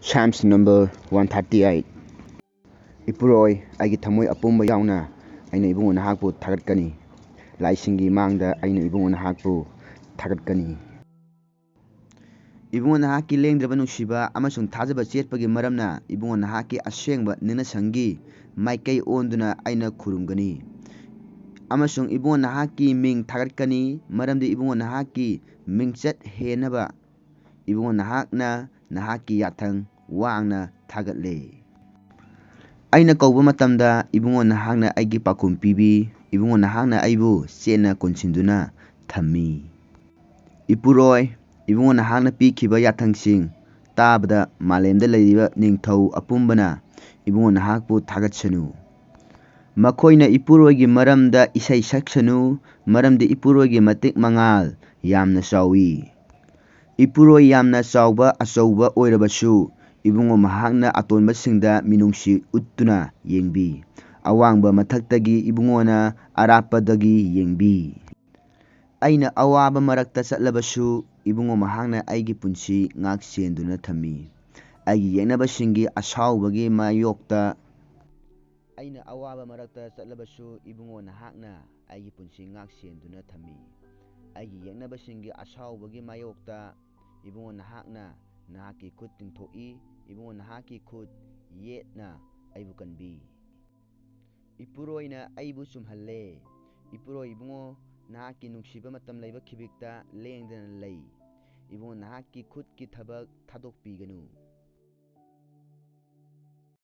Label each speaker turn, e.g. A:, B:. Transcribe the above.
A: ꯁꯥꯝꯁ number 138 ꯏꯄꯨꯔꯣꯏ ꯑꯩꯒꯤ ꯊꯃꯣꯏ ꯑꯄꯨꯝꯕ ꯌꯥꯎꯅ ꯑꯩꯅ ꯏꯕꯨꯡꯉꯣ ꯅꯍꯥꯛꯄꯨ ꯊꯥꯒꯠꯀꯅꯤ꯫ ꯂꯥꯏꯁꯤꯡꯒꯤ ꯃꯥꯡꯗ ꯑꯩꯅ ꯏꯕꯨꯡꯉꯣ ꯅꯍꯥꯛꯄꯨ ꯊꯥꯒꯠꯀꯅꯤ꯫ ꯏꯕꯨꯡꯉꯣ ꯅꯍꯥꯛꯀꯤ ꯂꯦꯡꯗ꯭ꯔꯕ ꯅꯨꯡꯁꯤꯕ ꯑꯃꯁꯨꯡ ꯊꯥꯖꯕ ꯆꯦꯠꯄꯒꯤ ꯃꯔꯝꯅ ꯏꯕꯨꯡꯉꯣ ꯅꯍꯥꯛꯀꯤ ꯑꯁꯦꯡꯕ ꯅꯤꯅꯁꯪꯒꯤ ꯃꯥꯏꯀꯩ ꯑꯣꯟꯗꯨꯅ ꯑꯩꯅ ꯈꯨꯔꯨꯝꯒꯅꯤ ꯑꯃꯁꯨꯡ ꯏꯕꯨꯡꯉꯣ ꯅꯍꯥꯛꯀꯤ ꯃꯤꯡ ꯊꯥꯒꯠꯀꯅꯤ, ꯃꯔꯝꯗꯤ ꯏꯕꯨꯡꯉꯣ ꯅꯍꯥꯛꯀꯤ ꯃꯤꯡꯆꯠ ꯍꯦꯟꯅꯕ ꯏꯕꯨꯡꯉꯣ ꯅꯍꯥꯛꯅ ꯅꯍꯥꯛꯀꯤ ꯌꯥꯊꯪ ꯋꯥꯡꯅ ꯊꯥꯒꯠꯂꯦ꯫ ꯑꯩꯅ ꯀꯧꯕ ꯃꯇꯝꯗ ꯏꯕꯨꯡꯉꯣ ꯅꯍꯥꯛꯅ ꯑꯩꯒꯤ ꯄꯥꯎꯈꯨꯝ ꯄꯤꯕꯤ, ꯏꯕꯨꯡꯉꯣ ꯅꯍꯥꯛꯅ ꯑꯩꯕꯨ ꯆꯦꯠꯅ ꯀꯣꯟꯁꯤꯟꯗꯨꯅ ꯊꯝꯃꯤ꯫ ꯏꯄꯨꯔꯣꯏ, ꯏꯕꯨꯡꯉꯣ ꯅꯍꯥꯛꯅ ꯄꯤꯈꯤꯕ ꯌꯥꯊꯪꯁꯤꯡ ꯇꯥꯕꯗ ꯃꯥꯂꯦꯝꯗ ꯂꯩꯔꯤꯕ ꯅꯤꯡꯊꯧ ꯑꯄꯨꯝꯕꯅ ꯏꯕꯨꯡꯉꯣ ꯅꯍꯥꯛꯄꯨ ꯊꯥꯒꯠꯁꯅꯨ꯫ ꯃꯈꯣꯏꯅ ꯏꯄꯨꯔꯣꯏꯒꯤ ꯃꯔꯝꯗ ꯏꯁꯩ ꯁꯛꯁꯅꯨ, ꯃꯔꯝꯗꯤ ꯏꯄꯨꯔꯣꯏꯒꯤ ꯃꯇꯤꯛ ꯃꯉꯥꯜ ꯌꯥꯝꯅ ꯆꯥꯎꯏ꯫ ꯏꯄꯨꯔꯣꯏ ꯌꯥꯝꯅ ꯆꯥꯎꯕ ꯑꯆꯧꯕ ꯑꯣꯏꯔꯕꯁꯨ ꯏꯕꯨꯡꯉꯣ ꯃꯍꯥꯛꯅ ꯑꯇꯣꯟꯕꯁꯤꯡꯗ ꯃꯤꯅꯨꯡꯁꯤ ꯎꯠꯇꯨꯅ ꯌꯦꯡꯕꯤ, ꯑꯋꯥꯡꯕ ꯃꯊꯛꯇꯒꯤ ꯏꯕꯨꯡꯉꯣꯅ ꯑꯔꯥꯞꯄꯗꯒꯤ ꯌꯦꯡꯕꯤ꯫ ꯑꯩꯅ ꯑꯋꯥꯕ ꯃꯔꯛꯇ ꯆꯠꯂꯕꯁꯨ ꯏꯕꯨꯡꯉꯣ ꯃꯍꯥꯛꯅ ꯑꯩꯒꯤ ꯄꯨꯟꯁꯤ ꯉꯥꯛ-ꯁꯦꯟꯗꯨꯅ ꯊꯝꯃꯤ꯫ ꯑꯩꯒꯤ ꯌꯦꯛꯅꯕꯁꯤꯡꯒꯤ ꯑꯁꯥꯎꯕꯒꯤ ꯃꯥꯌꯣꯛꯇ ꯑꯩꯅ ꯑꯋꯥꯕ ꯃꯔꯛꯇ ꯆꯠꯂꯕꯁꯨ ꯏꯕꯨꯡꯉꯣ ꯅꯍꯥꯛꯅ ꯑꯩꯒꯤ ꯄꯨꯟꯁꯤ ꯉꯥꯛ-ꯁꯦꯟꯗꯨꯅ ꯊꯝꯃꯤ꯫ ꯑꯩꯒꯤ ꯌꯦꯛꯅꯕꯁꯤꯡꯒꯤ ꯑꯁꯥꯎꯕꯒꯤ ꯃꯥꯌꯣꯛꯇ ꯏꯕꯨꯡꯉꯣ ꯅꯍꯥꯛꯅ ꯅꯍꯥꯛꯀꯤ ꯈꯨꯠ ꯇꯤꯡꯊꯣꯛꯏ, ꯏꯕꯨꯡꯉꯣ ꯅꯍꯥꯛꯀꯤ ꯈꯨꯠ ꯌꯦꯠꯅ ꯑꯩꯕꯨ ꯀꯟꯕꯤ꯫ ꯏꯄꯨꯔꯣꯏꯅ ꯑꯩꯕꯨ ꯆꯨꯝꯍꯜꯂꯦ꯫ ꯏꯄꯨꯔꯣꯏ ꯏꯕꯨꯡꯉꯣ ꯅꯍꯥꯛꯀꯤ ꯅꯨꯡꯁꯤꯕ ꯃꯇꯝ ꯂꯩꯕ ꯈꯤꯕꯤꯛꯇ ꯂꯦꯡꯗꯅ ꯂꯩ꯫ ꯏꯕꯨꯡꯉꯣ ꯅꯍꯥꯛꯀꯤ ꯈꯨꯠꯀꯤ ꯊꯕꯛ ꯊꯥꯗꯣꯛꯄꯤꯒꯅꯨ꯫